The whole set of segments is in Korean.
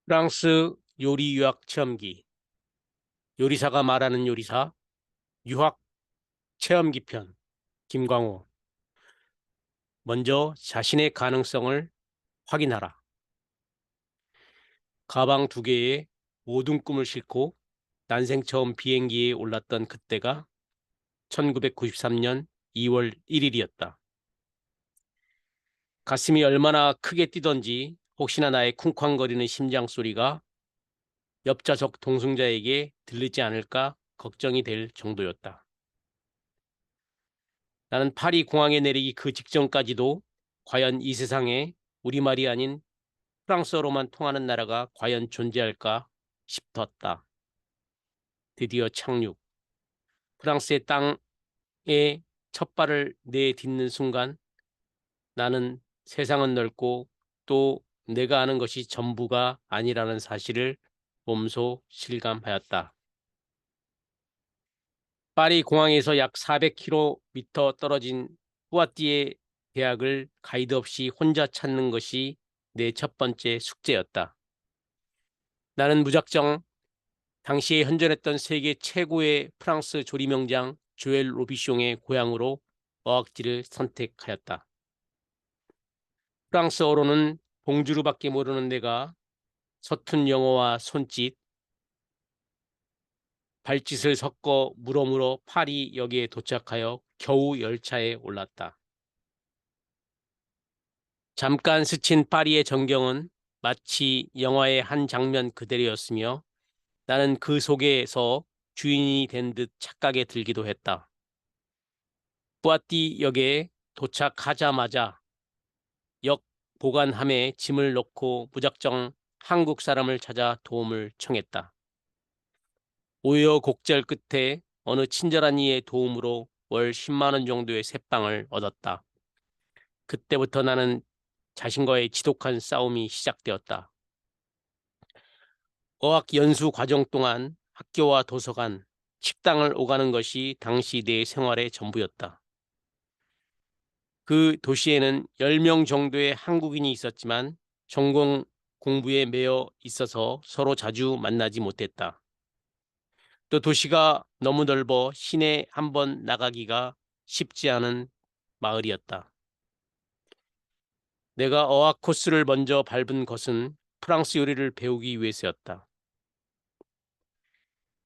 프랑스 요리 유학 체험기. 요리사가 말하는 요리사 유학 체험기 편. 김광호. 먼저 자신의 가능성을 확인하라. 가방 두 개에 모든 꿈을 싣고 난생 처음 비행기에 올랐던 그때가 1993년 2월 1일이었다. 가슴이 얼마나 크게 뛰던지 혹시나 나의 쿵쾅거리는 심장 소리가 옆좌석 동승자에게 들리지 않을까 걱정이 될 정도였다. 나는 파리 공항에 내리기 그 직전까지도 과연 이 세상에 우리말이 아닌 프랑스어로만 통하는 나라가 과연 존재할까 싶었다. 드디어 착륙. 프랑스의 땅에 첫 발을 내딛는 순간 나는 세상은 넓고 또 내가 아는 것이 전부가 아니라는 사실을 몸소 실감하였다. 파리 공항에서 약 400km 떨어진 뿌아띠에 대학을 가이드 없이 혼자 찾는 것이 내 첫 번째 숙제였다. 나는 무작정 당시에 현존했던 세계 최고의 프랑스 조리명장 조엘 로비숑의 고향으로 어학지를 선택하였다. 프랑스어로는 봉주르밖에 모르는 내가 서툰 영어와 손짓, 발짓을 섞어 물어물어 파리역에 도착하여 겨우 열차에 올랐다. 잠깐 스친 파리의 전경은 마치 영화의 한 장면 그대로였으며 나는 그 속에서 주인이 된 듯 착각에 들기도 했다. 뿌아띠역에 도착하자마자 역 보관함에 짐을 넣고 무작정 한국 사람을 찾아 도움을 청했다. 우여곡절 끝에 어느 친절한 이의 도움으로 월 10만 원 정도의 새빵을 얻었다. 그때부터 나는 자신과의 지독한 싸움이 시작되었다. 어학 연수 과정 동안 학교와 도서관, 식당을 오가는 것이 당시 내 생활의 전부였다. 그 도시에는 10명 정도의 한국인이 있었지만 전공 공부에 매여 있어서 서로 자주 만나지 못했다. 또 도시가 너무 넓어 시내 한번 나가기가 쉽지 않은 마을이었다. 내가 어학 코스를 먼저 밟은 것은 프랑스 요리를 배우기 위해서였다.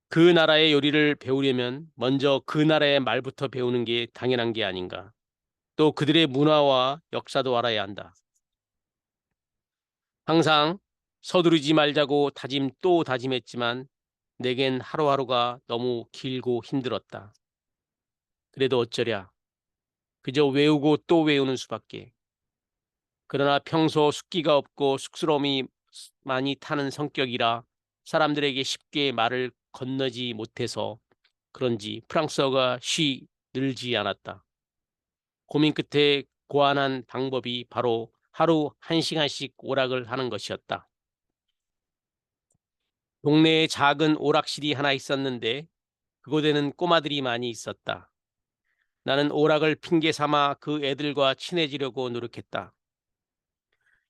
그 나라의 요리를 배우려면 먼저 그 나라의 말부터 배우는 게 당연한 게 아닌가. 또 그들의 문화와 역사도 알아야 한다. 항상 서두르지 말자고 다짐 또 다짐했지만 내겐 하루하루가 너무 길고 힘들었다. 그래도 어쩌랴. 그저 외우고 또 외우는 수밖에. 그러나 평소 숙기가 없고 쑥스러움이 많이 타는 성격이라 사람들에게 쉽게 말을 건너지 못해서 그런지 프랑스어가 쉬 늘지 않았다. 고민 끝에 고안한 방법이 바로 하루 1시간씩 오락을 하는 것이었다. 동네에 작은 오락실이 하나 있었는데 그곳에는 꼬마들이 많이 있었다. 나는 오락을 핑계 삼아 그 애들과 친해지려고 노력했다.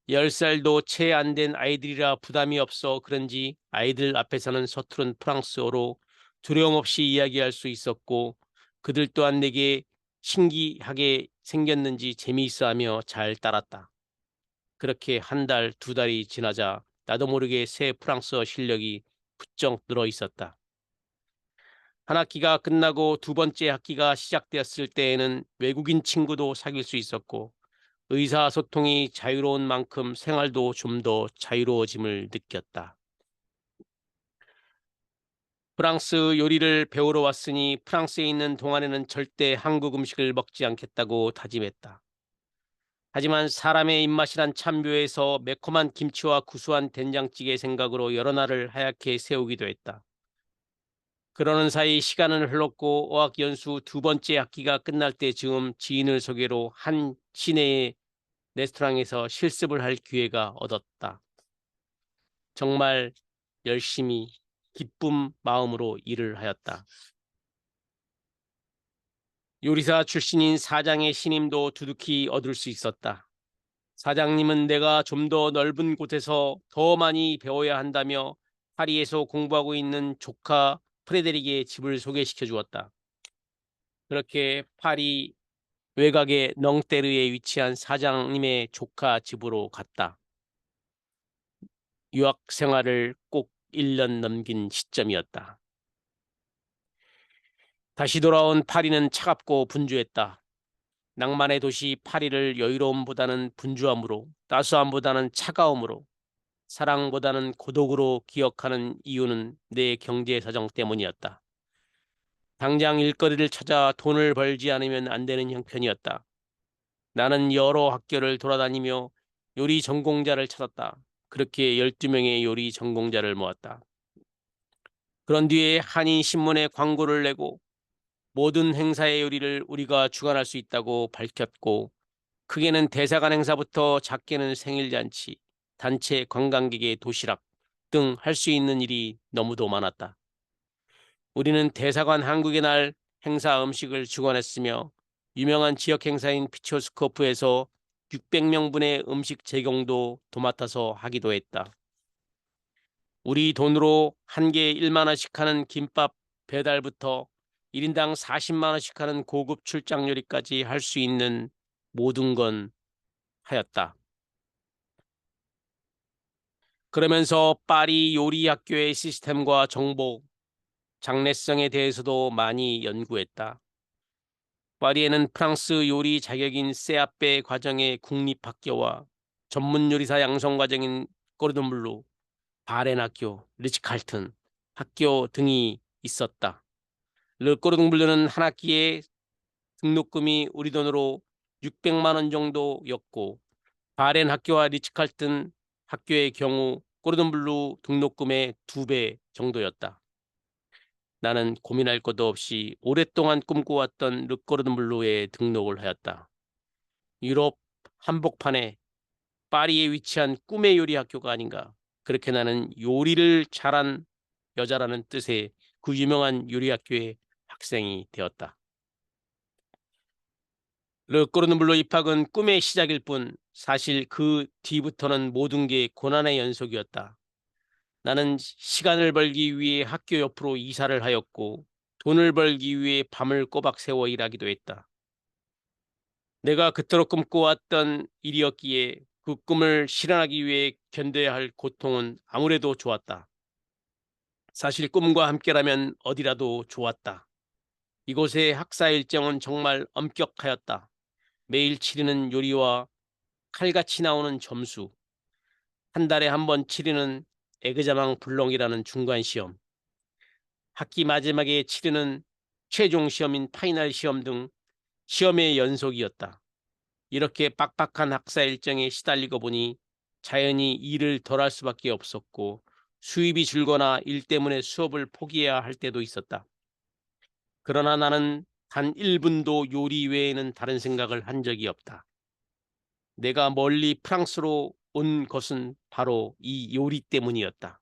10살도 채 안 된 아이들이라 부담이 없어 그런지 아이들 앞에서는 서투른 프랑스어로 두려움 없이 이야기할 수 있었고 그들 또한 내게 신기하게 생겼는지 재미있어하며 잘 따랐다. 그렇게 한 달, 두 달이 지나자 나도 모르게 새 프랑스어 실력이 부쩍 늘어 있었다. 한 학기가 끝나고 두 번째 학기가 시작되었을 때에는 외국인 친구도 사귈 수 있었고 의사소통이 자유로운 만큼 생활도 좀 더 자유로워짐을 느꼈다. 프랑스 요리를 배우러 왔으니 프랑스에 있는 동안에는 절대 한국 음식을 먹지 않겠다고 다짐했다. 하지만 사람의 입맛이란 참묘에서 매콤한 김치와 구수한 된장찌개 생각으로 여러 날을 하얗게 세우기도 했다. 그러는 사이 시간은 흘렀고 어학연수 두 번째 학기가 끝날 때쯤 지인을 소개로 한 시내의 레스토랑에서 실습을 할 기회가 얻었다. 정말 열심히 기쁨 마음으로 일을 하였다. 요리사 출신인 사장의 신임도 두둑히 얻을 수 있었다. 사장님은 내가 좀 더 넓은 곳에서 더 많이 배워야 한다며 파리에서 공부하고 있는 조카 프레데릭의 집을 소개시켜 주었다. 그렇게 파리 외곽의 넝테르에 위치한 사장님의 조카 집으로 갔다. 유학 생활을 꼭 1년 넘긴 시점이었다. 다시 돌아온 파리는 차갑고 분주했다. 낭만의 도시 파리를 여유로움보다는 분주함으로, 따스함보다는 차가움으로, 사랑보다는 고독으로 기억하는 이유는 내 경제 사정 때문이었다. 당장 일거리를 찾아 돈을 벌지 않으면 안 되는 형편이었다. 나는 여러 학교를 돌아다니며 요리 전공자를 찾았다. 그렇게 12명의 요리 전공자를 모았다. 그런 뒤에 한인신문에 광고를 내고 모든 행사의 요리를 우리가 주관할 수 있다고 밝혔고, 크게는 대사관 행사부터 작게는 생일잔치, 단체 관광객의 도시락 등 할 수 있는 일이 너무도 많았다. 우리는 대사관 한국의 날 행사 음식을 주관했으며 유명한 지역 행사인 피초스코프에서 600명분의 음식 제공도 도맡아서 하기도 했다. 우리 돈으로 한 개에 1만 원씩 하는 김밥 배달부터 1인당 40만 원씩 하는 고급 출장 요리까지 할 수 있는 모든 건 하였다. 그러면서 파리 요리 학교의 시스템과 정보, 장래성에 대해서도 많이 연구했다. 파리에는 프랑스 요리 자격인 세아페 과정의 국립학교와 전문 요리사 양성 과정인 꼬르돈블루, 바렌 학교, 리츠칼튼 학교 등이 있었다. 르꼬르동블루는 한 학기에 등록금이 우리 돈으로 600만 원 정도였고, 바렌 학교와 리츠칼튼 학교의 경우 꼬르돈블루 등록금의 2배 정도였다. 나는 고민할 것도 없이 오랫동안 꿈꿔왔던 르꼬르돈블루에 등록을 하였다. 유럽 한복판에 파리에 위치한 꿈의 요리 학교가 아닌가. 그렇게 나는 요리를 잘한 여자라는 뜻의 그 유명한 요리 학교의 학생이 되었다. 르꼬르돈블루 입학은 꿈의 시작일 뿐 사실 그 뒤부터는 모든 게 고난의 연속이었다. 나는 시간을 벌기 위해 학교 옆으로 이사를 하였고 돈을 벌기 위해 밤을 꼬박 새워 일하기도 했다. 내가 그토록 꿈꿔왔던 일이었기에 그 꿈을 실현하기 위해 견뎌야 할 고통은 아무래도 좋았다. 사실 꿈과 함께라면 어디라도 좋았다. 이곳의 학사 일정은 정말 엄격하였다. 매일 치르는 요리와 칼같이 나오는 점수, 한 달에 한 번 치르는 에그자망 불롱이라는 중간 시험, 학기 마지막에 치르는 최종 시험인 파이널 시험 등 시험의 연속이었다. 이렇게 빡빡한 학사 일정에 시달리고 보니 자연히 일을 덜 할 수밖에 없었고 수입이 줄거나 일 때문에 수업을 포기해야 할 때도 있었다. 그러나 나는 단 1분도 요리 외에는 다른 생각을 한 적이 없다. 내가 멀리 프랑스로 온 것은 바로 이 요리 때문이었다.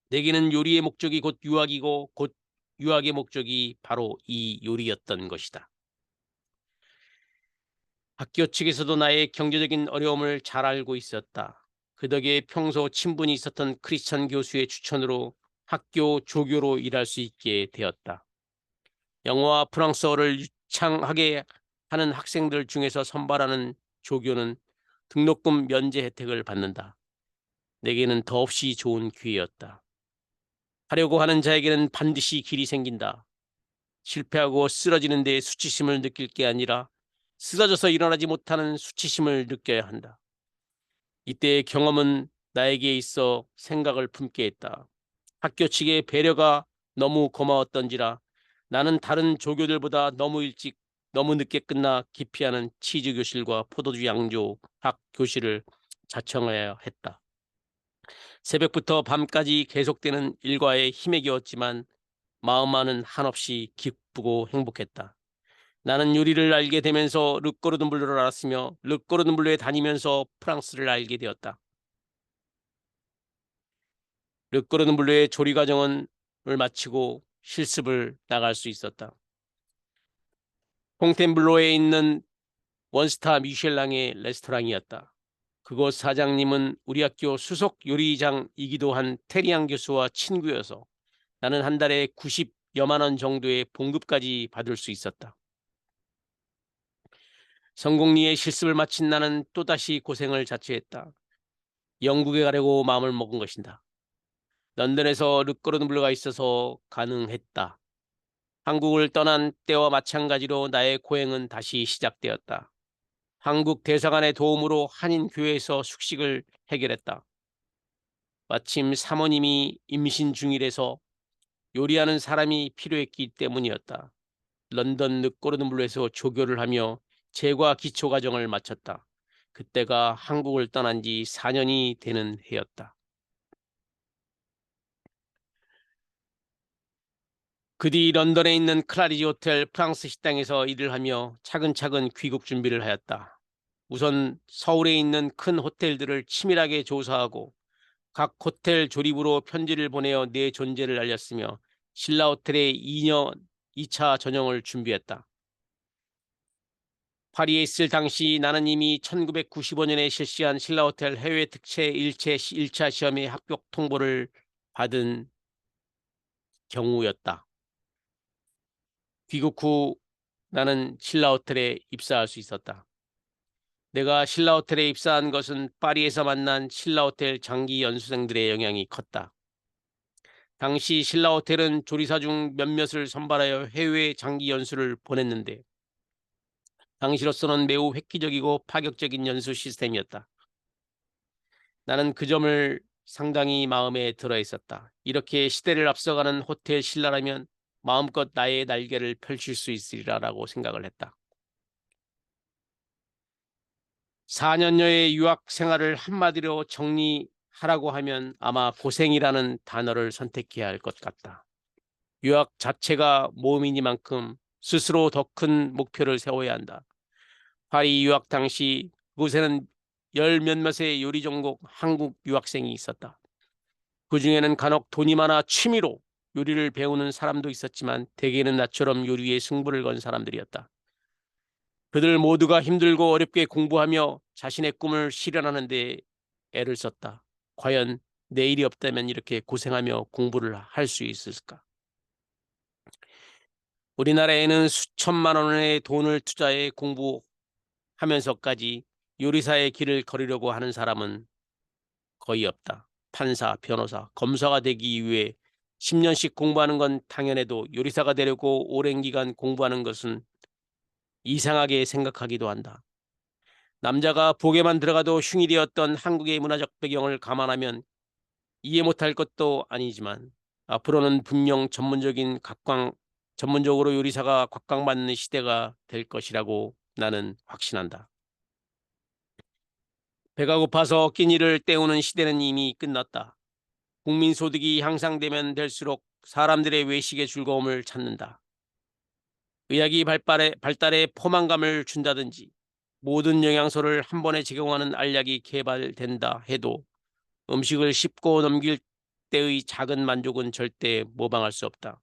내게는 요리의 목적이 곧 유학이고 곧 유학의 목적이 바로 이 요리였던 것이다. 학교 측에서도 나의 경제적인 어려움을 잘 알고 있었다. 그 덕에 평소 친분이 있었던 크리스천 교수의 추천으로 학교 조교로 일할 수 있게 되었다. 영어와 프랑스어를 유창하게 하는 학생들 중에서 선발하는 조교는 등록금 면제 혜택을 받는다. 내게는 더없이 좋은 기회였다. 하려고 하는 자에게는 반드시 길이 생긴다. 실패하고 쓰러지는 데 수치심을 느낄 게 아니라 쓰러져서 일어나지 못하는 수치심을 느껴야 한다. 이때의 경험은 나에게 있어 생각을 품게 했다. 학교 측의 배려가 너무 고마웠던지라 나는 다른 조교들보다 너무 일찍 너무 늦게 끝나 기피하는 치즈 교실과 포도주 양조 학 교실을 자청해야 했다. 새벽부터 밤까지 계속되는 일과에 힘에 겨웠지만 마음만은 한없이 기쁘고 행복했다. 나는 요리를 알게 되면서 르꼬르돈블루를 알았으며 르꼬르돈블루에 다니면서 프랑스를 알게 되었다. 르꼬르돈블루의 조리 과정을 마치고 실습을 나갈 수 있었다. 퐁텐블로에 있는 원스타 미셸랑의 레스토랑이었다. 그곳 사장님은 우리 학교 수석 요리장이기도 한 테리안 교수와 친구여서 나는 한 달에 90여만 원 정도의 봉급까지 받을 수 있었다. 성공리에 실습을 마친 나는 또다시 고생을 자처했다. 영국에 가려고 마음을 먹은 것이다. 런던에서 르꼬르노블루가 있어서 가능했다. 한국을 떠난 때와 마찬가지로 나의 고행은 다시 시작되었다. 한국 대사관의 도움으로 한인교회에서 숙식을 해결했다. 마침 사모님이 임신 중이라서 요리하는 사람이 필요했기 때문이었다. 런던 르꼬르노블루에서 조교를 하며 재과 기초과정을 마쳤다. 그때가 한국을 떠난 지 4년이 되는 해였다. 그 뒤 런던에 있는 클라리지 호텔 프랑스 식당에서 일을 하며 차근차근 귀국 준비를 하였다. 우선 서울에 있는 큰 호텔들을 치밀하게 조사하고 각 호텔 조립으로 편지를 보내어 내 존재를 알렸으며 신라 호텔의 2년 2차 전형을 준비했다. 파리에 있을 당시 나는 이미 1995년에 실시한 신라 호텔 해외 특채 일체 1차 시험의 합격 통보를 받은 경우였다. 귀국 후 나는 신라 호텔에 입사할 수 있었다. 내가 신라 호텔에 입사한 것은 파리에서 만난 신라 호텔 장기 연수생들의 영향이 컸다. 당시 신라 호텔은 조리사 중 몇몇을 선발하여 해외 장기 연수를 보냈는데 당시로서는 매우 획기적이고 파격적인 연수 시스템이었다. 나는 그 점을 상당히 마음에 들어 있었다. 이렇게 시대를 앞서가는 호텔 신라라면 마음껏 나의 날개를 펼칠 수 있으리라고 생각을 했다. 4년여의 유학 생활을 한마디로 정리하라고 하면 아마 고생이라는 단어를 선택해야 할 것 같다. 유학 자체가 모험이니만큼 스스로 더 큰 목표를 세워야 한다. 파리 유학 당시 그곳에는 열 몇몇의 요리 전공 한국 유학생이 있었다. 그중에는 간혹 돈이 많아 취미로 요리를 배우는 사람도 있었지만 대개는 나처럼 요리에 승부를 건 사람들이었다. 그들 모두가 힘들고 어렵게 공부하며 자신의 꿈을 실현하는 데 애를 썼다. 과연 내일이 없다면 이렇게 고생하며 공부를 할 수 있을까? 우리나라에는 수천만 원의 돈을 투자해 공부하면서까지 요리사의 길을 걸으려고 하는 사람은 거의 없다. 판사, 변호사, 검사가 되기 위해 10년씩 공부하는 건 당연해도 요리사가 되려고 오랜 기간 공부하는 것은 이상하게 생각하기도 한다. 남자가 복에만 들어가도 흉이 되었던 한국의 문화적 배경을 감안하면 이해 못할 것도 아니지만 앞으로는 분명 전문적으로 요리사가 각광받는 시대가 될 것이라고 나는 확신한다. 배가 고파서 끼니를 때우는 시대는 이미 끝났다. 국민소득이 향상되면 될수록 사람들의 외식의 즐거움을 찾는다. 의학이 발달에 포만감을 준다든지 모든 영양소를 한 번에 제공하는 알약이 개발된다 해도 음식을 씹고 넘길 때의 작은 만족은 절대 모방할 수 없다.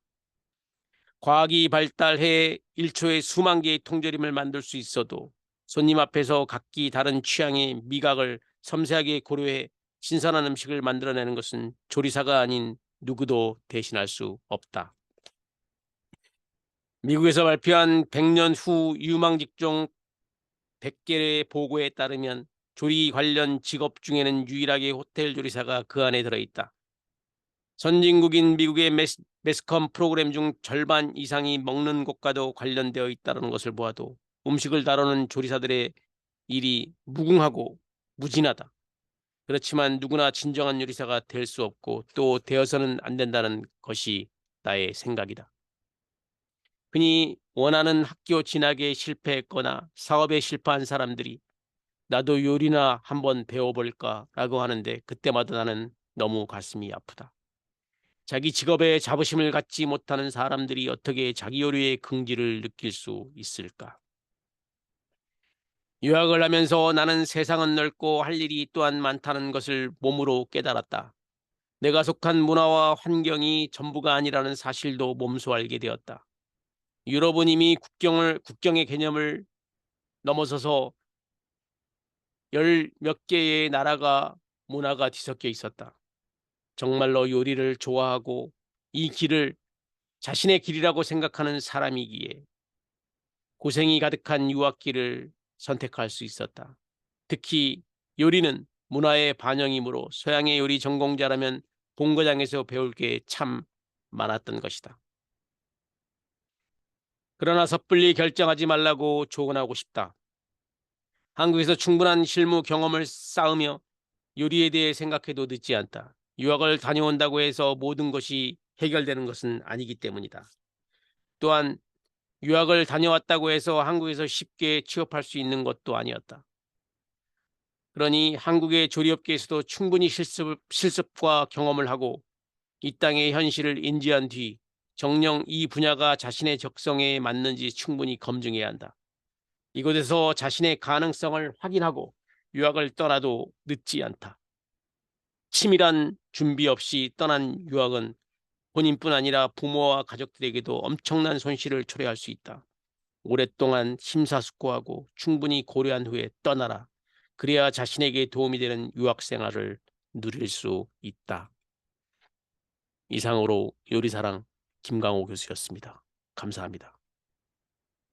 과학이 발달해 1초에 수만 개의 통조림을 만들 수 있어도 손님 앞에서 각기 다른 취향의 미각을 섬세하게 고려해 신선한 음식을 만들어내는 것은 조리사가 아닌 누구도 대신할 수 없다. 미국에서 발표한 100년 후 유망 직종 100개의 보고에 따르면 조리 관련 직업 중에는 유일하게 호텔 조리사가 그 안에 들어있다. 선진국인 미국의 매스컴 프로그램 중 절반 이상이 먹는 것과도 관련되어 있다는 것을 보아도 음식을 다루는 조리사들의 일이 무궁하고 무진하다. 그렇지만 누구나 진정한 요리사가 될 수 없고 또 되어서는 안 된다는 것이 나의 생각이다. 흔히 원하는 학교 진학에 실패했거나 사업에 실패한 사람들이 나도 요리나 한번 배워볼까라고 하는데 그때마다 나는 너무 가슴이 아프다. 자기 직업에 자부심을 갖지 못하는 사람들이 어떻게 자기 요리의 긍지를 느낄 수 있을까? 유학을 하면서 나는 세상은 넓고 할 일이 또한 많다는 것을 몸으로 깨달았다. 내가 속한 문화와 환경이 전부가 아니라는 사실도 몸소 알게 되었다. 유럽은 이미 국경의 개념을 넘어서서 열 몇 개의 나라가 문화가 뒤섞여 있었다. 정말로 요리를 좋아하고 이 길을 자신의 길이라고 생각하는 사람이기에 고생이 가득한 유학길을 선택할 수 있었다. 특히 요리는 문화의 반영이므로 서양의 요리 전공자라면 본거장에서 배울 게 참 많았던 것이다. 그러나 섣불리 결정하지 말라고 조언하고 싶다. 한국에서 충분한 실무 경험을 쌓으며 요리에 대해 생각해도 늦지 않다. 유학을 다녀온다고 해서 모든 것이 해결되는 것은 아니기 때문이다. 또한 유학을 다녀왔다고 해서 한국에서 쉽게 취업할 수 있는 것도 아니었다. 그러니 한국의 조리업계에서도 충분히 실습과 경험을 하고 이 땅의 현실을 인지한 뒤 정녕 이 분야가 자신의 적성에 맞는지 충분히 검증해야 한다. 이곳에서 자신의 가능성을 확인하고 유학을 떠나도 늦지 않다. 치밀한 준비 없이 떠난 유학은 본인뿐 아니라 부모와 가족들에게도 엄청난 손실을 초래할 수 있다. 오랫동안 심사숙고하고 충분히 고려한 후에 떠나라. 그래야 자신에게 도움이 되는 유학 생활을 누릴 수 있다. 이상으로 요리사랑 김강호 교수였습니다. 감사합니다.